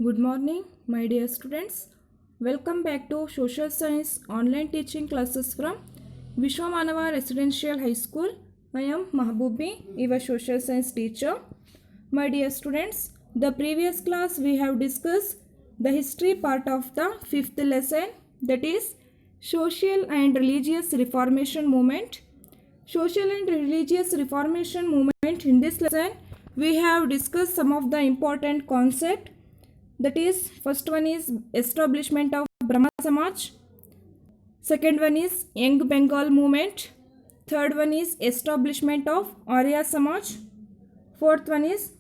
Good morning, my dear students. Welcome back to Social Science online teaching classes from Vishwamanava Residential High School. I am Mahboobi, your social science teacher. My dear students, the previous class we have discussed the history part of the fifth lesson, that is Social and Religious Reformation Movement. Social and Religious Reformation Movement. In this lesson, we have discussed some of the important concepts. That is, first one is establishment of Brahma Samaj. Second one is Young Bengal movement. Third one is establishment of Arya Samaj. Fourth one is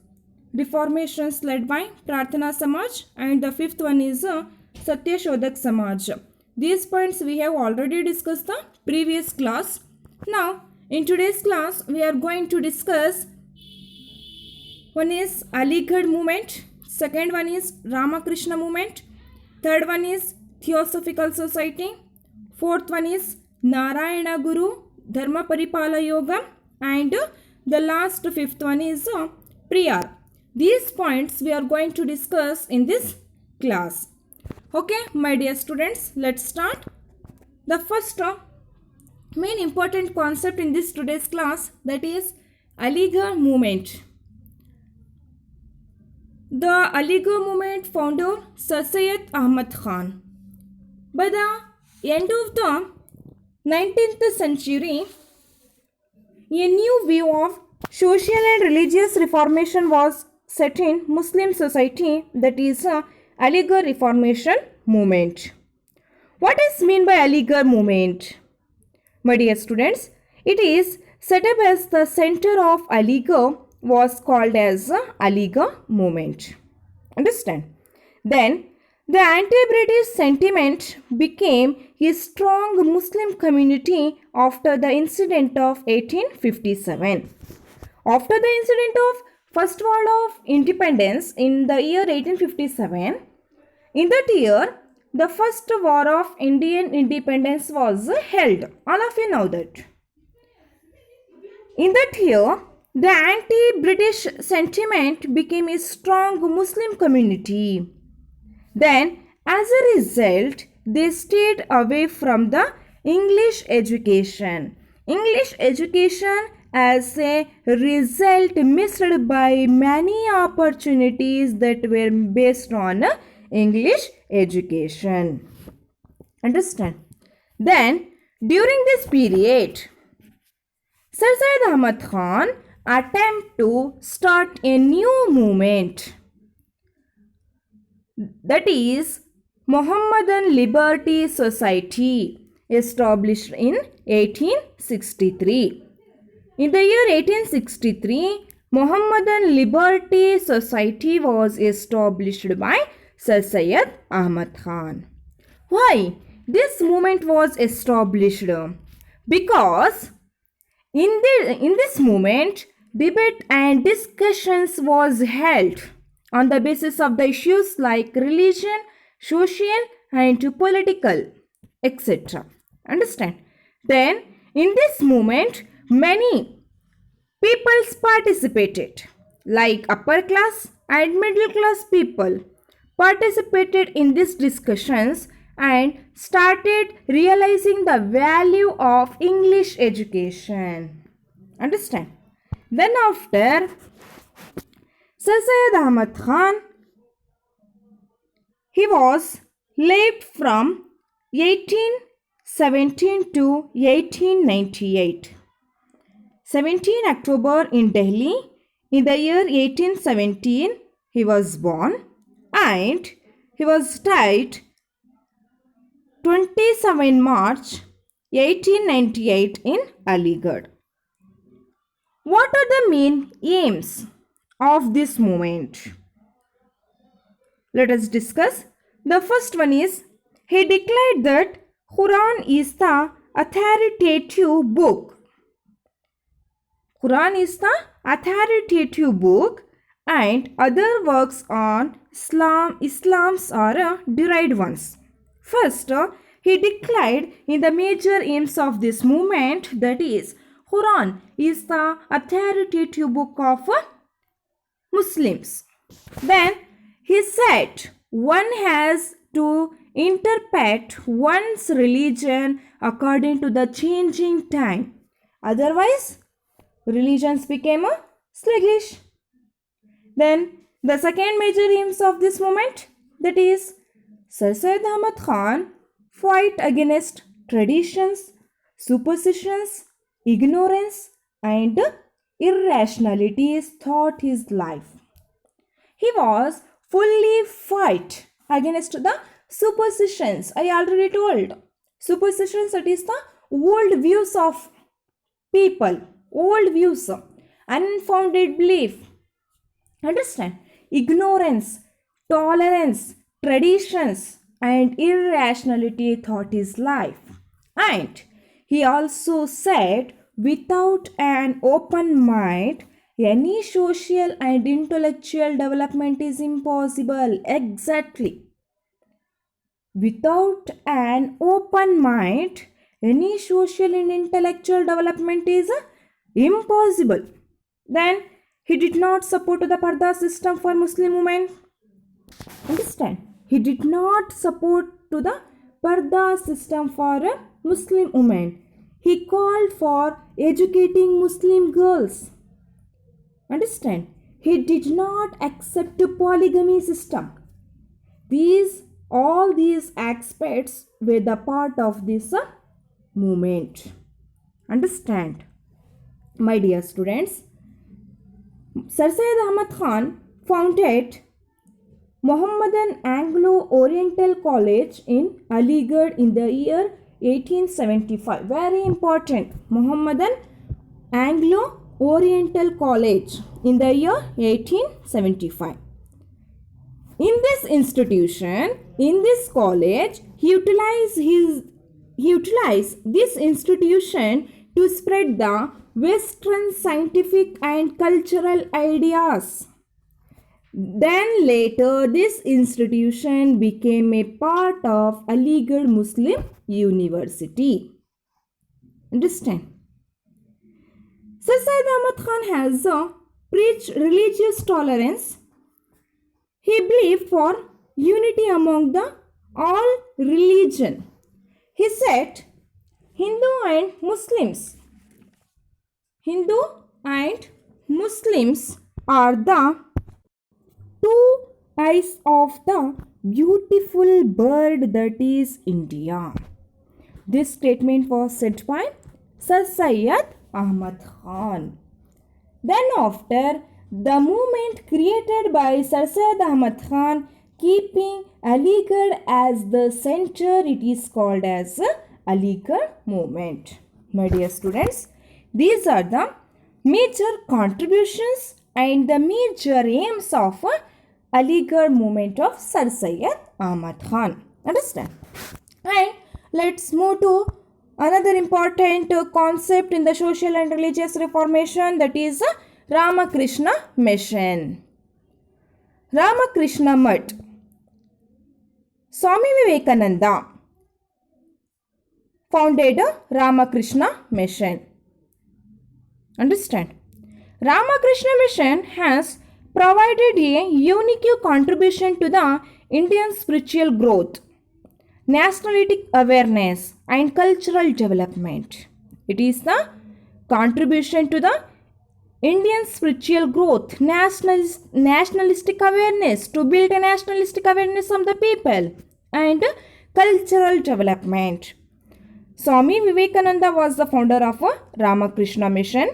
reformations led by Prarthana Samaj. And the fifth one is Satya Shodhak Samaj. These points we have already discussed the previous class. Now, in today's class, we are going to discuss one is Aligarh movement. Second one is Ramakrishna movement. Third one is Theosophical Society. Fourth one is Narayana Guru Dharma Paripala Yoga. And the last fifth one is Priyar. These points we are going to discuss in this class. Okay, my dear students, let's start. The first main important concept in this today's class, that is Aligarh movement. The Aligarh movement founder Sir Syed Ahmad Khan. By the end of the 19th century, a new view of social and religious reformation was set in Muslim society, that is Aligarh Reformation movement. What is meant by Aligarh movement? My dear students, it is set up as the center of Aligarh was called as Aligarh movement. Understand? Then the anti-British sentiment became a strong Muslim community after the incident of 1857. After the incident of First War of Independence in the year 1857, in that year, the First War of Indian Independence was held. All of you know that. In that year, the anti-British sentiment became a strong Muslim community. Then, as a result, they stayed away from the English education. English education as a result missed by many opportunities that were based on English education. Understand? Then, during this period, Sir Syed Ahmad Khan attempted to start a new movement, that is Mohammedan Liberty Society, established in 1863. In the year 1863, Mohammedan Liberty Society was established by Sir Syed Ahmad Khan. Why this movement was established? Because in this movement, debate and discussions was held on the basis of the issues like religion, social and political, etc. Understand? Then, in this movement, many peoples participated, like upper class and middle class people participated in these discussions and started realizing the value of English education. Understand? Then after Sir Syed Ahmad Khan, he was lived from 1817 to 1898. 17 October in Delhi. In the year 1817, he was born and he was died 27 March 1898 in Aligarh. What are the main aims of this movement? Let us discuss. The first one is, he declared that Quran is the authoritative book. Quran is the authoritative book and other works on Islam's are derived ones. First, he declared in the major aims of this movement, that is, Quran is the authoritative book of Muslims. Then He said one has to interpret one's religion according to the changing time. Otherwise, religions became a sluggish. Then the second major aims of this movement, that is Sir Syed Ahmad Khan fight against traditions, superstitions, ignorance and irrationalities throughout his life. He was fully fight against the superstitions. I already told. Superstitions, that is the old views of people, old views, unfounded belief. Understand? Ignorance, tolerance, traditions, and irrationality throughout his life. And he also said, without an open mind, any social and intellectual development is impossible. Exactly. Without an open mind, any social and intellectual development is impossible. Then he did not support the Parda system for Muslim women. Understand? He did not support to the Parda system for Muslim women. He called for educating Muslim girls. Understand? He did not accept a polygamy system. All these aspects were the part of this movement. Understand? My dear students, Sir Syed Ahmad Khan founded Mohammedan Anglo-Oriental College in Aligarh in the year 1875. Very important. Mohammedan Anglo-Oriental College in the year 1875. In this institution, in this college, he utilized this institution to spread the Western scientific and cultural ideas. Then later, this institution became a part of Aligarh Muslim University. Understand? Sir Syed Ahmad Khan has preached religious tolerance. He believed for unity among the all religion. He said Hindu and Muslims are the two eyes of the beautiful bird that is India. This statement was said by Sir Syed Ahmad Khan. Then after, the movement created by Sir Syed Ahmad Khan, keeping Aligarh as the center, it is called as Aligarh movement. My dear students, these are the major contributions and the major aims of Aligarh movement of Sir Syed Ahmad Khan. Understand? And let's move to another important concept in the social and religious reformation, that is Ramakrishna Mission. Ramakrishna Mutt. Swami Vivekananda founded Ramakrishna Mission. Understand? Ramakrishna Mission has provided a unique contribution to the Indian spiritual growth, nationalistic awareness and cultural development. It is the contribution to the Indian spiritual growth, nationalistic awareness, to build a nationalistic awareness of the people and cultural development. Swami Vivekananda was the founder of Ramakrishna Mission.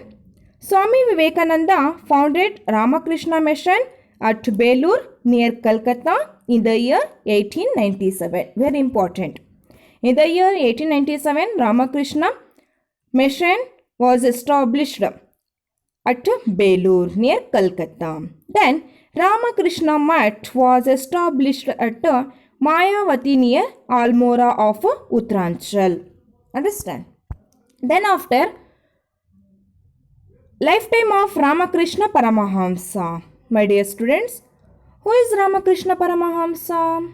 Swami Vivekananda founded Ramakrishna Mission at Belur near Calcutta in the year 1897. Very important. In the year 1897, Ramakrishna Mission was established at Belur near Calcutta. Then Ramakrishna Mutt was established at Mayavati near Almora of Uttaranchal. Understand? Then after, lifetime of Ramakrishna Paramahamsa. My dear students, who is Ramakrishna Paramahamsa?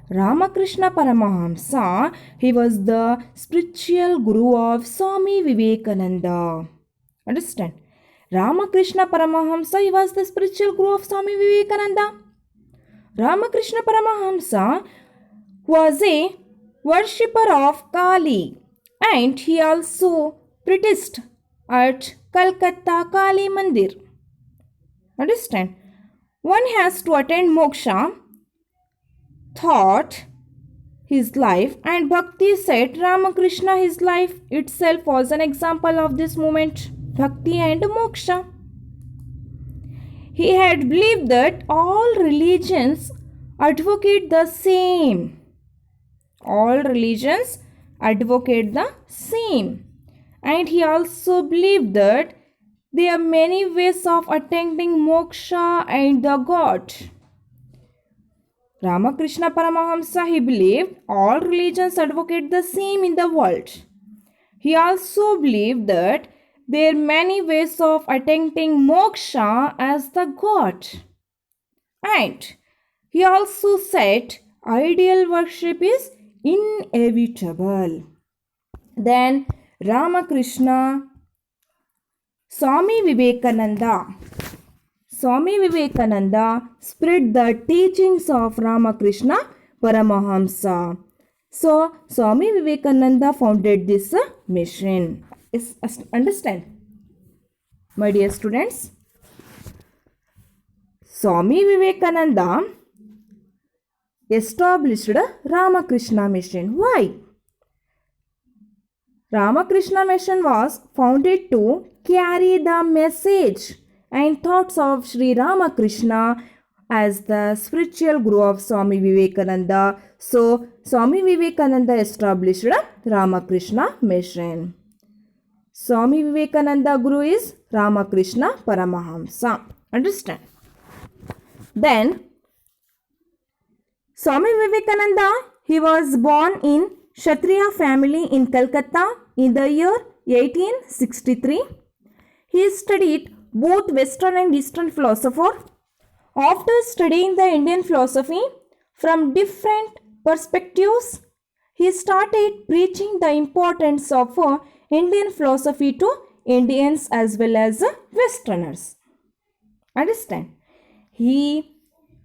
Ramakrishna Paramahamsa, he was the spiritual guru of Swami Vivekananda. Understand? Ramakrishna Paramahamsa, he was the spiritual guru of Swami Vivekananda. Ramakrishna Paramahamsa was a worshipper of Kali and he also practiced at Calcutta Kali Mandir. Understand? One has to attend moksha, thought his life, and Bhakti said Ramakrishna, his life itself was an example of this movement, Bhakti and moksha. He had believed that all religions advocate the same. All religions advocate the same. And he also believed that there are many ways of attaining moksha and the God. Ramakrishna Paramahamsa, he believed all religions advocate the same in the world. He also believed that there are many ways of attaining moksha as the God. And he also said ideal worship is inevitable. Then Ramakrishna, Swami Vivekananda spread the teachings of Ramakrishna Paramahamsa. So, Swami Vivekananda founded this mission. Understand? My dear students, Swami Vivekananda established Ramakrishna Mission. Why? Ramakrishna Mission was founded to carry the message and thoughts of Sri Ramakrishna as the spiritual guru of Swami Vivekananda. So, Swami Vivekananda established Ramakrishna Mission. Swami Vivekananda Guru is Ramakrishna Paramahamsa. Understand? Then, Swami Vivekananda, he was born in Kshatriya family in Calcutta in the year 1863. He studied both Western and Eastern philosophy. After studying the Indian philosophy from different perspectives, he started preaching the importance of Indian philosophy to Indians as well as Westerners. Understand? He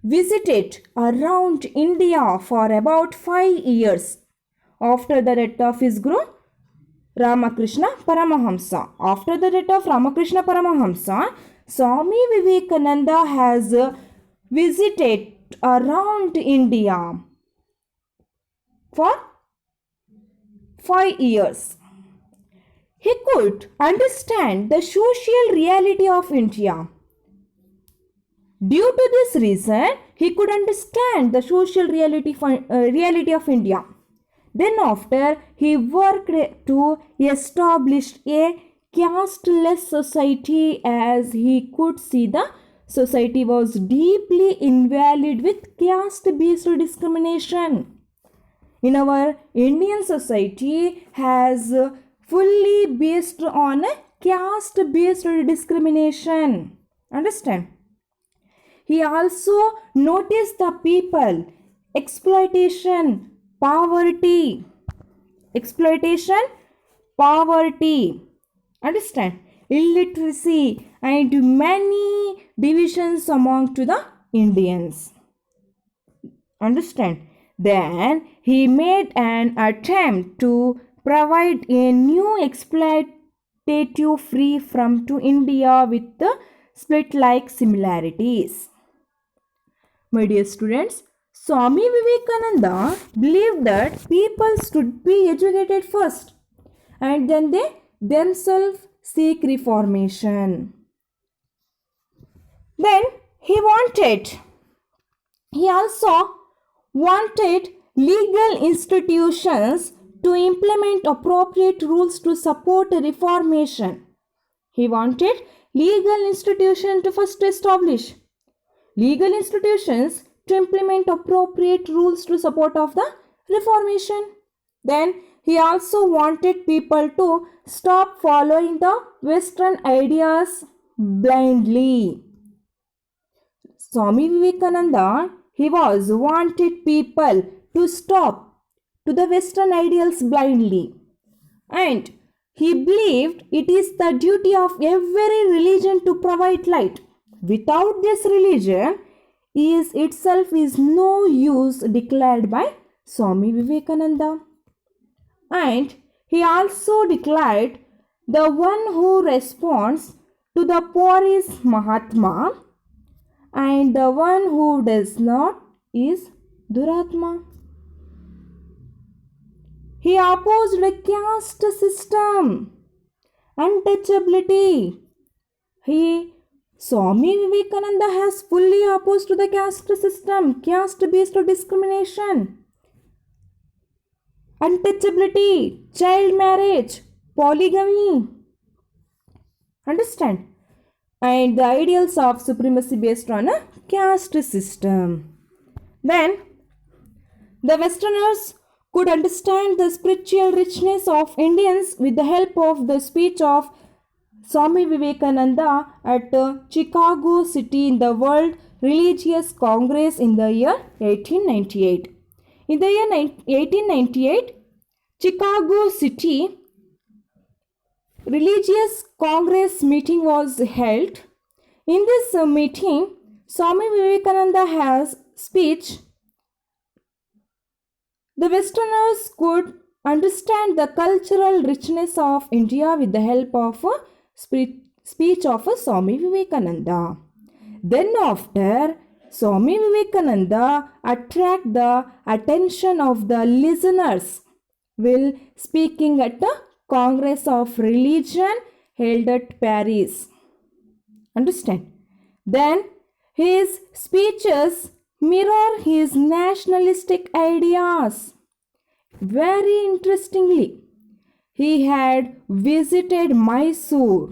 visited around India for about 5 years after the death of his guru Ramakrishna Paramahamsa. After the death of Ramakrishna Paramahamsa, Swami Vivekananda has visited around India for 5 years. He could understand the social reality of India. Due to this reason, he could understand the social reality of India. Then after, he worked to establish a casteless society as he could see the society was deeply invalid with caste-based discrimination. In our Indian society has fully based on caste-based discrimination. Understand? He also noticed the people, exploitation, poverty. Understand? Illiteracy and many divisions among to the Indians. Understand? Then he made an attempt to provide a new exploitative free from to India with the split-like similarities. My dear students, Swami Vivekananda believed that people should be educated first and then they themselves seek reformation. Then he also wanted legal institutions to implement appropriate rules to support reformation. He wanted legal institutions to first establish legal institutions to implement appropriate rules to support of the reformation. Then he also wanted people to stop following the Western ideas blindly. Swami Vivekananda, he wanted people to stop to the Western ideals blindly. And he believed it is the duty of every religion to provide light. Without this religion, is itself is no use declared by Swami Vivekananda. And he also declared the one who responds to the poor is Mahatma and the one who does not is Duratma. He opposed the caste system, untouchability. Swami Vivekananda has fully opposed to the caste system, caste-based discrimination, untouchability, child marriage, polygamy. Understand? And the ideals of supremacy based on a caste system. Then, the Westerners could understand the spiritual richness of Indians with the help of the speech of Swami Vivekananda at Chicago City in the World Religious Congress in the year 1898. In the year 1898, Chicago City Religious Congress meeting was held. In this meeting, Swami Vivekananda has speech. The Westerners could understand the cultural richness of India with the help of a speech of Swami Vivekananda. Then after, Swami Vivekananda attract the attention of the listeners while speaking at the Congress of Religion held at Paris. Understand? Then his speeches mirror his nationalistic ideas. Very interestingly, he had visited Mysore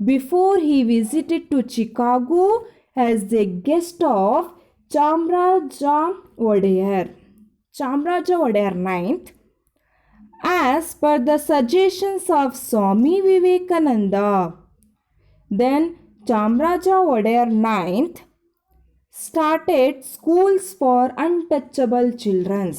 before he visited to Chicago as the guest of Chamraja Wadeyar. Chamraja Wadeyar IX, as per the suggestions of Swami Vivekananda. Then Chamraja Wadeyar IX started schools for untouchable children.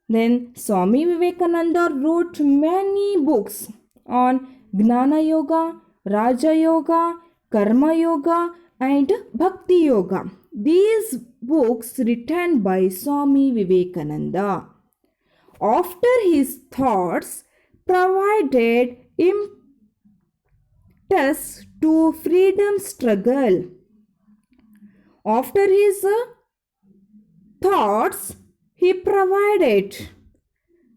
Then Swami Vivekananda wrote many books on Gnana Yoga, Raja Yoga, Karma Yoga and Bhakti Yoga. These books written by Swami Vivekananda. After his thoughts provided impetus to freedom struggle. After his thoughts, he provided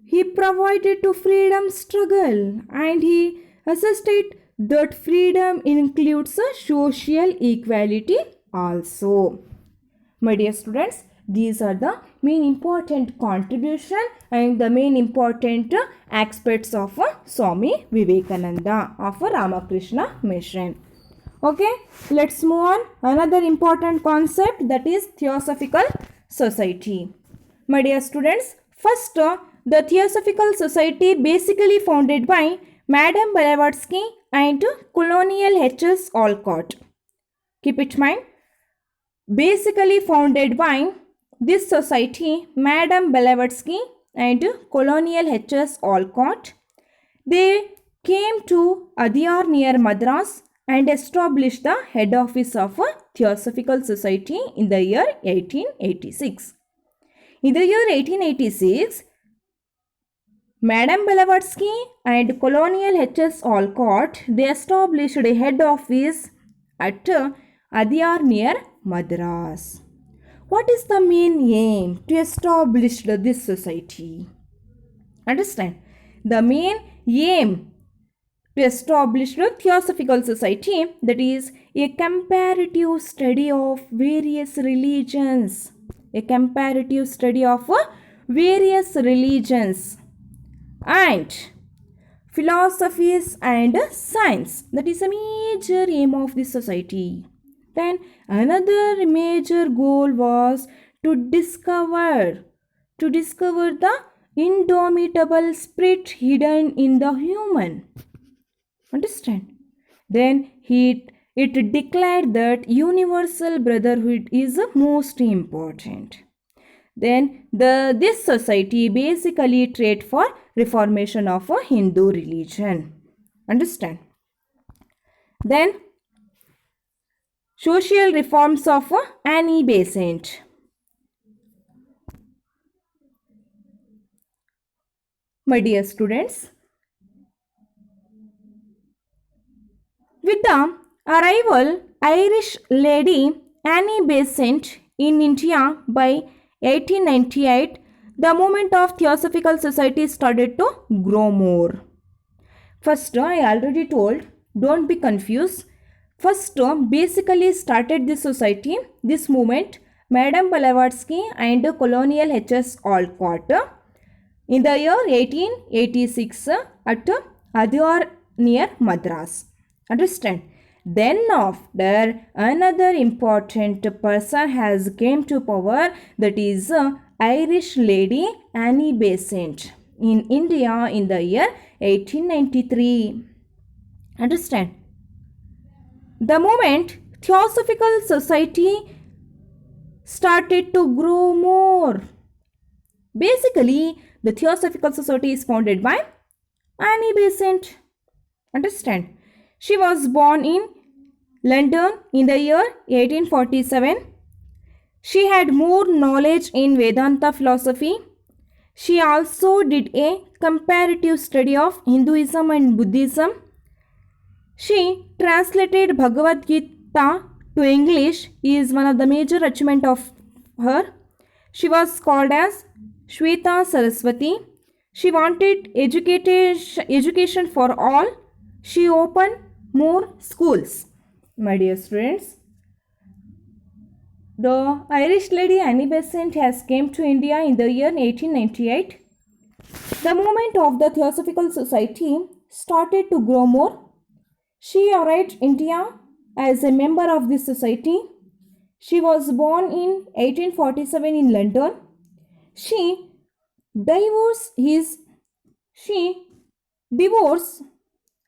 to freedom struggle and he assisted that freedom includes social equality also. My dear students, these are the main important contribution and the main important aspects of Swami Vivekananda of Ramakrishna Mission. Okay, let's move on. Another important concept, that is Theosophical Society. My dear students, first the Theosophical Society basically founded by Madame Blavatsky and Colonel H.S. Olcott. Keep it in mind. Basically founded by this society, Madame Blavatsky and Colonel H.S. Olcott. They came to Adyar near Madras and established the head office of a Theosophical Society in the year 1886. In the year 1886, Madame Blavatsky and Colonel H.S. Olcott, they established a head office at Adyar near Madras. What is the main aim to establish this society? Understand? The main aim to establish the Theosophical Society, that is a comparative study of various religions. A comparative study of various religions and philosophies and science. That is a major aim of this society. Then another major goal was to discover the indomitable spirit hidden in the human. Understand? Then it declared that universal brotherhood is most important. Then this society basically tried for reformation of a Hindu religion. Understand? Then Social reforms of Annie Besant. My dear students, with the arrival Irish lady Annie Besant in India by 1898, the movement of Theosophical Society started to grow more. First, I already told, don't be confused. First, basically started this society, this movement, Madame Blavatsky and Colonial H.S. Alcott in the year 1886 at Adyar near Madras. Understand? Then after, another important person has came to power, that is Irish lady Annie Besant in India in the year 1893. Understand? The moment Theosophical Society started to grow more. Basically, the Theosophical Society is founded by Annie Besant. Understand? She was born in London in the year 1847. She had more knowledge in Vedanta philosophy. She also did a comparative study of Hinduism and Buddhism. She translated Bhagavad Gita to English is one of the major achievements of her. She was called as Shweta Saraswati. She wanted education for all. She opened more schools. My dear students, the Irish lady Annie Besant has came to India in the year 1898. The movement of the Theosophical Society started to grow more. She arrived India as a member of this society. She was born in 1847 in London. She divorced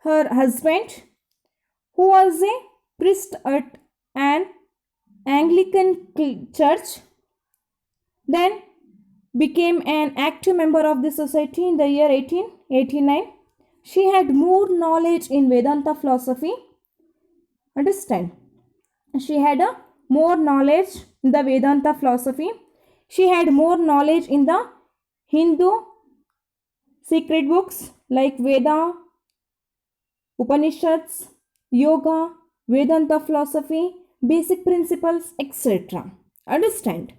her husband, who was a priest at an Anglican church, then became an active member of the society in the year 1889. She had more knowledge in Vedanta philosophy. Understand? She had more knowledge in the Vedanta philosophy. She had more knowledge in the Hindu secret books like Veda, Upanishads, Yoga, Vedanta philosophy, basic principles, etc. Understand?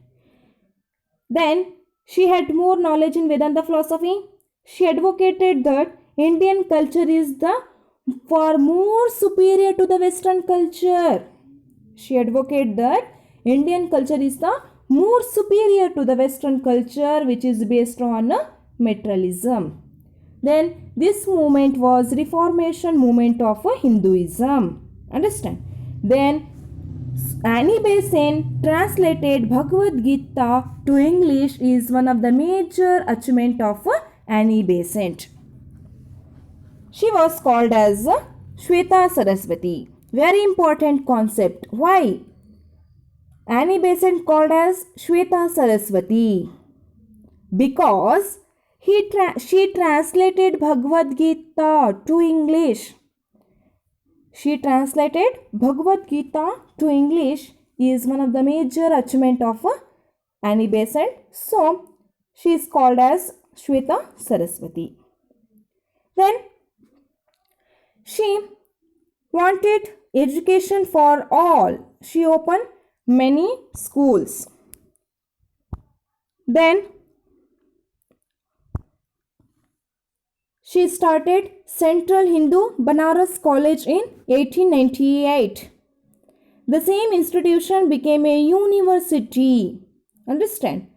Then she had more knowledge in Vedanta philosophy. She advocated that Indian culture is the far more superior to the Western culture. She advocated that Indian culture is the more superior to the Western culture, which is based on materialism. Then this movement was Reformation movement of Hinduism. Understand? Then Annie Besant translated Bhagavad Gita to English is one of the major achievement of Annie Besant. She was called as Shweta Saraswati. Very important concept. Why? Annie Besant called as Shweta Saraswati because she translated Bhagavad Gita to English. She translated Bhagavad Gita to English is one of the major achievement of Annie Besant. So, she is called as Shweta Saraswati. Then, she wanted education for all. She opened many schools. Then, she started Central Hindu Banaras College in 1898. The same institution became a university. Understand?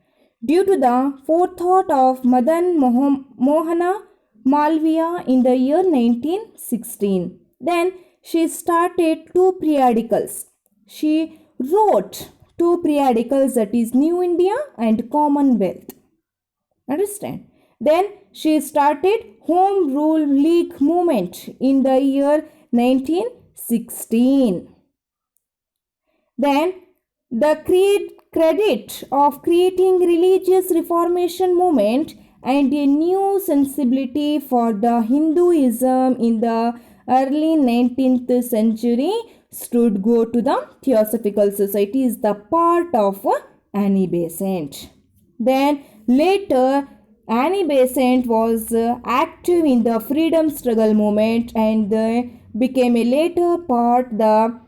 Due to the forethought of Madan Mohana Malviya in the year 1916. Then she started two periodicals. She wrote two periodicals, that is New India and Commonwealth. Understand? Then she started Home Rule League movement in the year 1916. Then the credit of creating religious reformation movement and a new sensibility for the Hinduism in the early 19th century should go to the Theosophical Society is the part of Annie Besant. Then later Annie Besant was active in the freedom struggle movement and became a later part the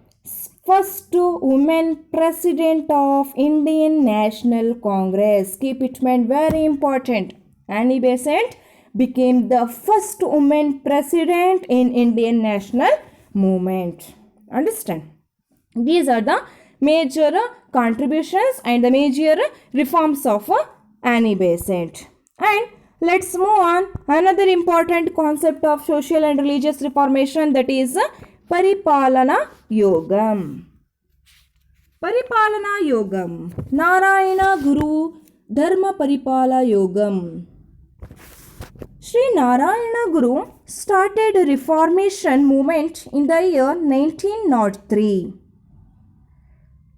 first woman president of Indian National Congress. Keep it mind, very important. Annie Besant became the first woman president in Indian National Movement. Understand? These are the major contributions and the major reforms of Annie Besant. And let's move on. Another important concept of social and religious reformation, that is Paripalana Yogam. Paripalana Yogam. Narayana Guru Dharma Paripala Yogam. Sri Narayana Guru started a reformation movement in the year 1903.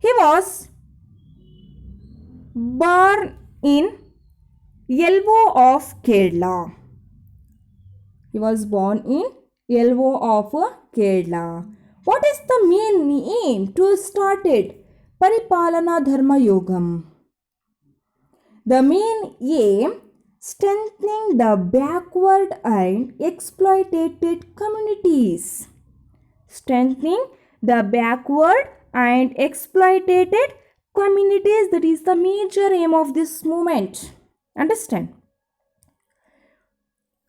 He was born in Yelvo of Kerala. He was born in Yelvo of Kerala. What is the main aim to start it? Paripalana Dharma Yogam. The main aim, strengthening the backward and exploited communities. Strengthening the backward and exploited communities, that is the major aim of this movement. Understand?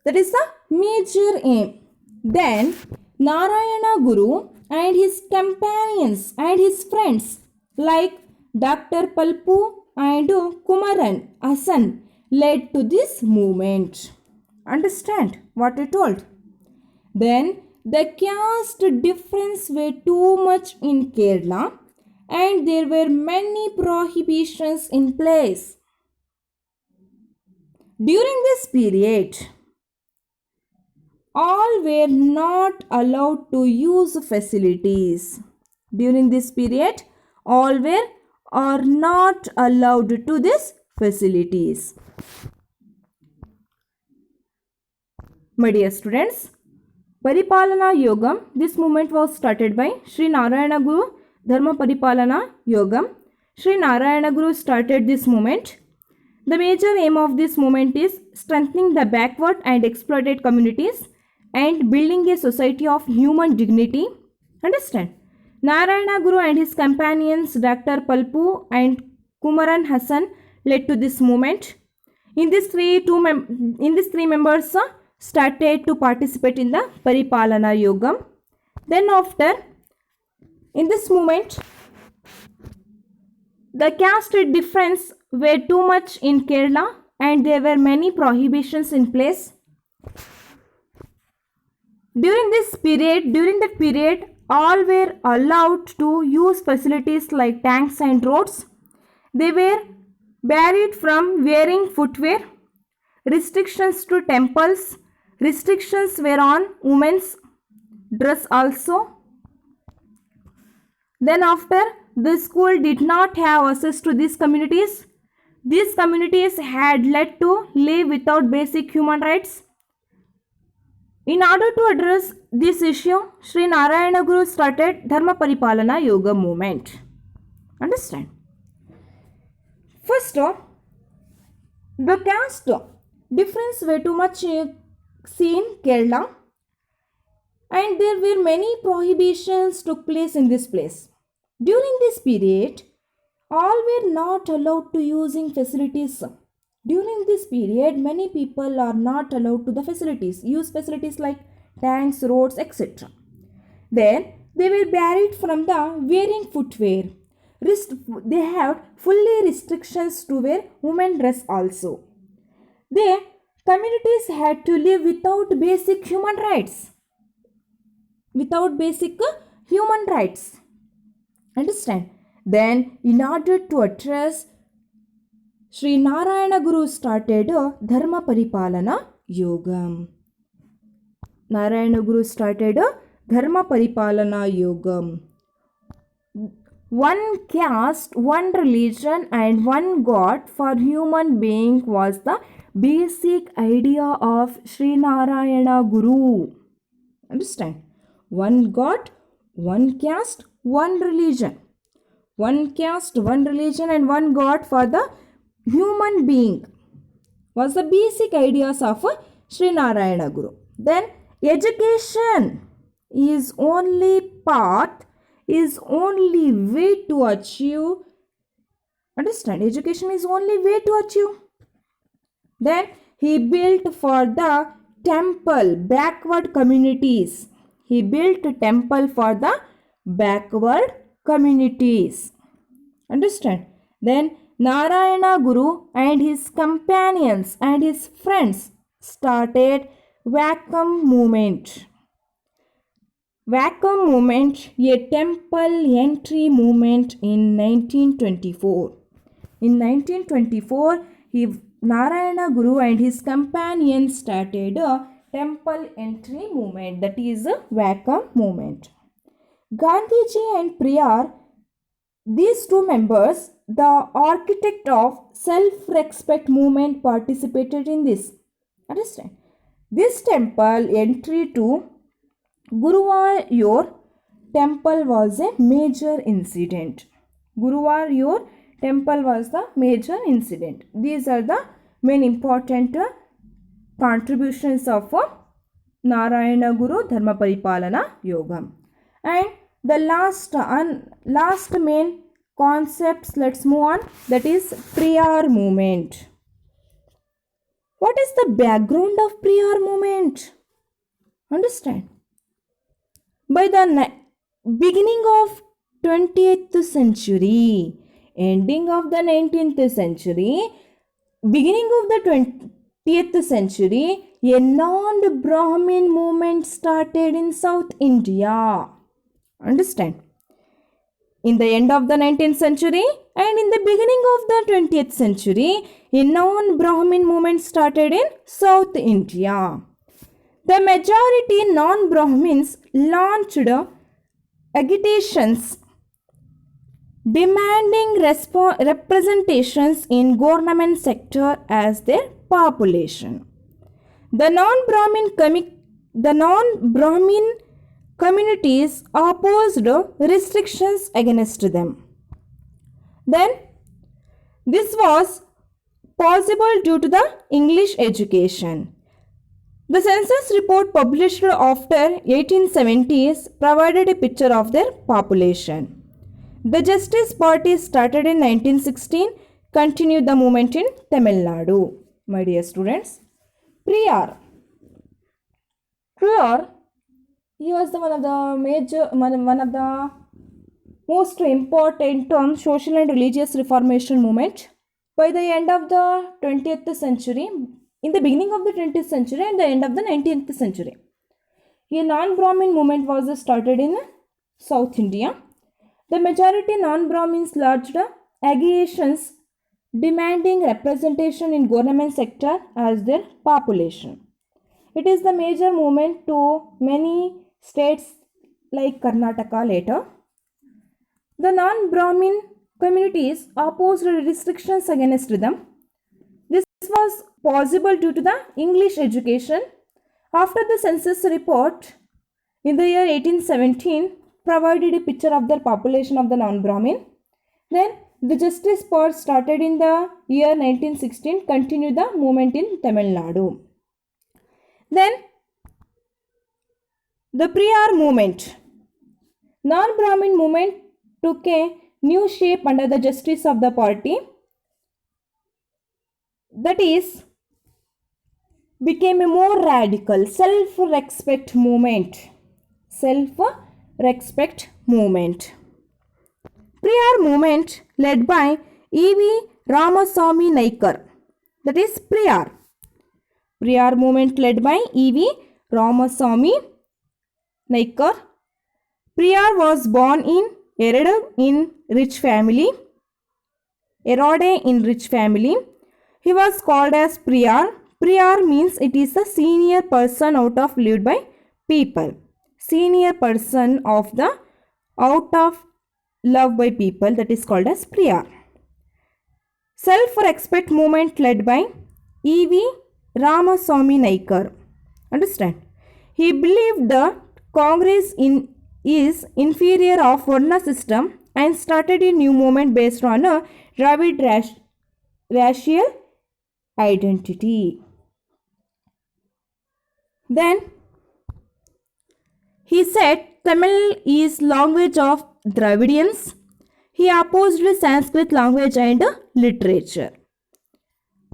That is the major aim. Then Narayana Guru and his companions and his friends like Dr. Palpu and Kumaran Hassan led to this movement. Understand what I told? Then the caste difference were too much in Kerala and there were many prohibitions in place. During this period, all were not allowed to use facilities. During this period, all were are not allowed to these facilities. My dear students, Paripalana Yogam, this movement was started by Sri Narayana Guru Dharma Paripalana Yogam. Sri Narayana Guru started this movement. The major aim of this movement is strengthening the backward and exploited communities and building a society of human dignity. Understand? Narayana Guru and his companions Dr. Palpu and Kumaran Hassan led to this movement. In this three members started to participate in the Paripalana Yogam. Then after, in this movement, the caste difference were too much in Kerala and there were many prohibitions in place. During that period, all were allowed to use facilities like tanks and roads. They were barred from wearing footwear. Restrictions to temples. Restrictions were on women's dress also. Then after, the school did not have access to these communities. These communities had led to live without basic human rights. In order to address this issue, Sri Narayana Guru started Dharma Paripalana Yoga movement. Understand? First, the caste difference were too much seen Kerala and there were many prohibitions took place in this place. During this period, all were not allowed to using facilities. During this period, many people are not allowed to the facilities, use facilities like tanks, roads, etc. Then they were barred from the wearing footwear. They have fully restrictions to wear women dress also. The communities had to live without basic human rights. Without basic human rights. Understand? Then in order to address, Sri Narayana Guru started Dharma Paripalana Yogam. Narayana Guru started Dharma Paripalana Yogam. One caste, one religion and one God for human being was the basic idea of Sri Narayana Guru. Understand? One God, One caste, one religion. One caste, one religion, and one God for the human being was the basic ideas of Sri Narayana Guru. Then education is only path, is only way to achieve. Understand? Education is only way to achieve. Then he built for the temple backward communities. He built a temple for the backward communities. Understand? Then Narayana Guru and his companions and his friends started Vakam movement. Vakam movement, a temple entry movement in 1924. In 1924, Narayana Guru and his companions started a temple entry movement, that is a Vakam movement. Gandhiji and Priyar, these two members, the architect of self-respect movement, participated in this. Understand? This temple entry to Guruvayur temple was a major incident. Guruvayur temple was the major incident. These are the main important contributions of Narayana Guru Dharma Paripalana Yoga. And the last main concepts, let's move on, that is Priyar movement. What is the background of Priyar movement? Understand? By the beginning of 20th century, ending of the 19th century, beginning of the 20th century, a non-Brahmin movement started in South India. Understand? In the end of the 19th century and in the beginning of the 20th century, a non-Brahmin movement started in South India. The majority non-Brahmins launched agitations demanding representations in government sector as their population. The non-Brahmin communities opposed restrictions against them. Then this was possible due to the English education. The census report published after 1870s provided a picture of their population. The Justice Party started in 1916, continued the movement in Tamil Nadu. My dear students, Priyar, he was one of the most important social and religious reformation movement. By the end of the 20th century, in the beginning of the 20th century and the end of the 19th century, a non-Brahmin movement was started in South India. The majority non-Brahmins lodged agitations demanding representation in government sector as their population. It is the major movement to many states like Karnataka later. The non-Brahmin communities opposed restrictions against them. This was possible due to the English education. After the census report in the year 1817 provided a picture of the population of the non-Brahmin. Then the Justice Party started in the year 1916, continued the movement in Tamil Nadu. Then the Priyar movement. Non-Brahmin movement took a new shape under the Justice of the Party. That is, became a more radical self-respect movement. Self-respect movement. Priyar movement led by E.V. Ramasamy Naikar. That is Priyar. Priyar movement led by E.V. Ramasamy Naikar. Priyar was born in Erode in rich family. He was called as Priyar. Priyar means it is a senior person out of lived by people. Senior person of the out of loved by people, that is called as Priyar. Self-respect movement led by E.V. Ramasamy Naikar. Understand? He believed that Congress in is inferior of Varna system and started a new movement based on a Dravid racial identity. Then he said Tamil is language of Dravidians. He opposed Sanskrit language and literature.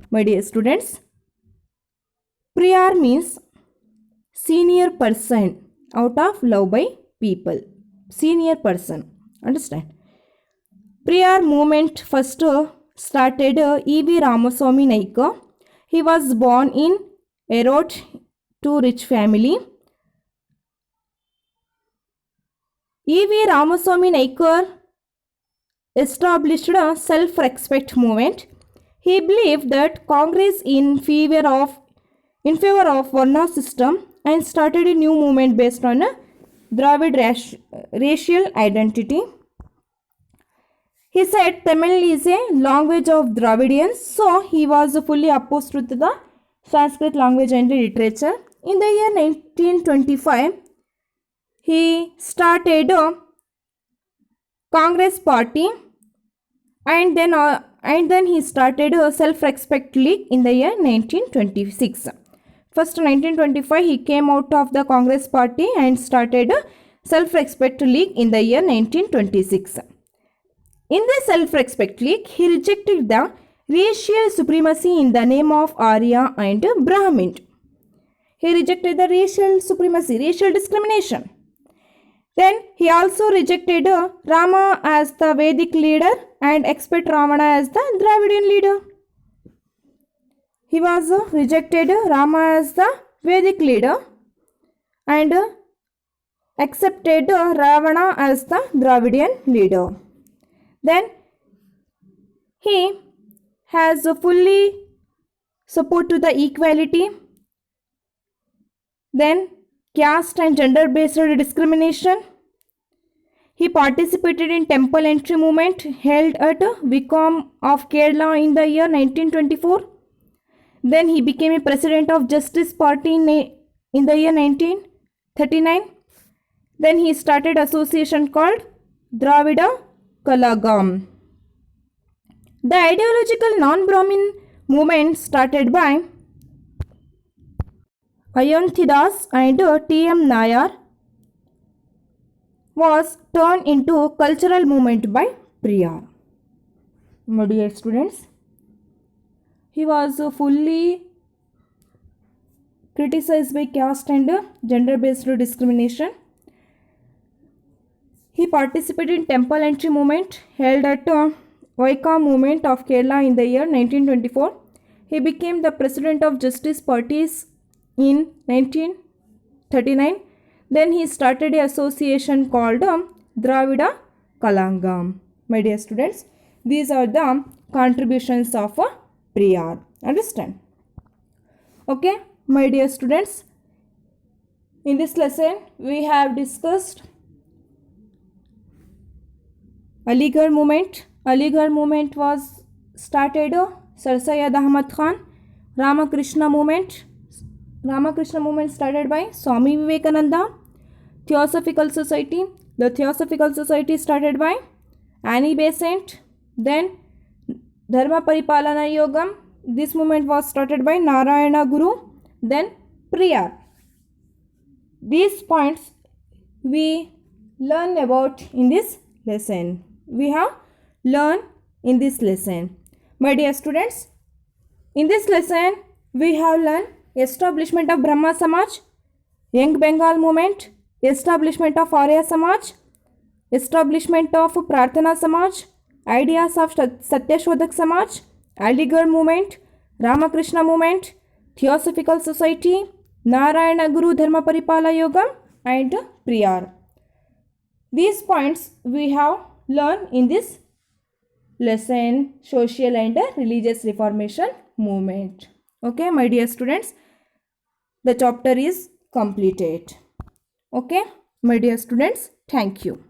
My dear students, Priyar means senior person out of love by people. Senior person. Understand? Priyar movement first started E.V. Ramaswamy Naikar. He was born in Erode to rich family. E.V. Ramaswamy Naikar established a self-respect movement. He believed that Congress in favor of Varna system and started a new movement based on a Dravid racial identity. He said Tamil is a language of Dravidians, so he was fully opposed to the Sanskrit language and literature. In the year 1925, he started a Congress party and then he started a self-respect league in the year 1926. First 1925 he came out of the Congress party and started a self-respect league in the year 1926. In the self-respect league, he rejected the racial supremacy in the name of Arya and Brahmin. He rejected the racial supremacy, racial discrimination. Then he also rejected Rama as the Vedic leader and expect Ravana as the Dravidian leader. He was rejected Rama as the Vedic leader and accepted Ravana as the Dravidian leader. Then he has fully support to the equality. Then caste and gender based discrimination. He participated in temple entry movement held at Vikam of Kerala in the year 1924. Then he became a president of Justice Party in the year 1939. Then he started association called Dravida Kalagam. The ideological non-Brahmin movement started by Ayanthidas and T.M. Nayar was turned into cultural movement by Priyar. My dear students, he was fully criticized by caste and gender-based discrimination. He participated in temple entry movement held at Vaikam movement of Kerala in the year 1924. He became the president of Justice Parties in 1939. Then he started an association called Dravida Kalangam. My dear students, these are the contributions of Priyar. Understand? Okay, my dear students, in this lesson we have discussed Aligarh movement. Aligarh movement was started Sir Syed Ahmad Khan. Ramakrishna movement started by Swami Vivekananda. Theosophical Society. The Theosophical Society started by Annie Besant. Then Dharma Paripalana Yogam. This movement was started by Narayana Guru. Then Priyar. These points we learn about in this lesson. We have learned in this lesson. My dear students, in this lesson we have learned establishment of Brahma Samaj, Young Bengal movement, establishment of Arya Samaj, establishment of Prarthana Samaj, ideas of Satyashodhak Samaj, Aligarh movement, Ramakrishna movement, Theosophical Society, Narayana Guru Dharma Paripala Yogam and Priyar. These points we have learned in this lesson, social and religious reformation movement. Okay, my dear students, the chapter is completed. Okay, my dear students, thank you.